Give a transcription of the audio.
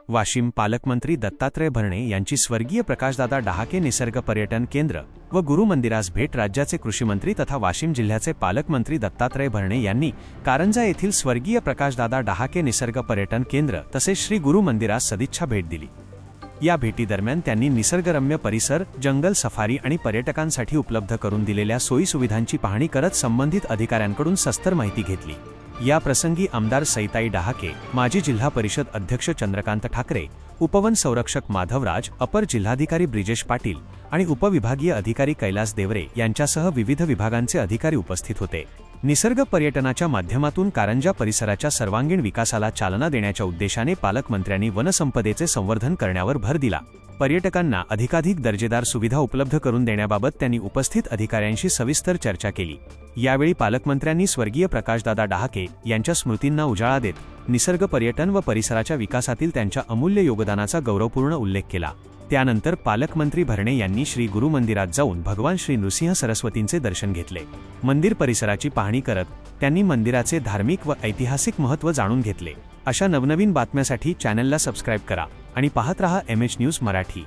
वाशिम पालकमंत्री दत्तात्रय भरणे यांची स्वर्गीय प्रकाशदादा डहाके निसर्ग पर्यटन केंद्र व गुरु मंदिरास भेट राज्याचे कृषीमंत्री तथा वाशिम जिल्ह्याचे पालकमंत्री दत्तात्रय भरणे यांनी कारंजा येथील स्वर्गीय प्रकाशदादा डहाके निसर्ग पर्यटन केंद्र तसेच श्री गुरु मंदिरास सदिच्छा भेट दिली। या भेटीदरम्यान त्यांनी निसर्गरम्य परिसर, जंगल सफारी आणि पर्यटकांसाठी उपलब्ध करून दिलेल्या सोयी-सुविधांची पाहणी करत संबंधित अधिकाऱ्यांकडून सविस्तर माहिती घेतली। या प्रसंगी आमदार सईताई डहाके, माजी जिल्हा परिषद अध्यक्ष चंद्रकांत ठाकरे, उपवन संरक्षक माधवराज, अपर जिल्हाधिकारी ब्रिजेश पाटील आणि उपविभागीय अधिकारी कैलास देवरे यांच्यासह विविध विभागांचे अधिकारी उपस्थित होते। निसर्ग पर्यटनाच्या माध्यमातून कारंजा परिसराच्या सर्वांगीण विकासाला चालना देण्याच्या उद्देशाने पालकमंत्र्यांनी वनसंपदेचे संवर्धन करण्यावर भर दिला। पर्यटकांना अधिकाधिक दर्जेदार सुविधा उपलब्ध करून देण्याबाबत त्यांनी उपस्थित अधिकाऱ्यांशी सविस्तर चर्चा केली। यावेळी पालकमंत्र्यांनी स्वर्गीय प्रकाशदादा डहाके यांच्या स्मृतींना उजाळा देत निसर्ग पर्यटन व परिसराच्या विकासातील त्यांच्या अमूल्य योगदानाचा गौरवपूर्ण उल्लेख केला। त्यानंतर पालकमंत्री भरणे यांनी श्री गुरु मंदिरात जाऊन भगवान श्री नृसिंह सरस्वतींचे दर्शन घेतले। मंदिर परिसराची पाहणी करत त्यांनी मंदिराचे धार्मिक व ऐतिहासिक महत्त्व जाणून घेतले। अशा नवनवीन बातम्यांसाठी चॅनलला सबस्क्राइब करा आणि पाहत रहा MH न्यूज मराठी।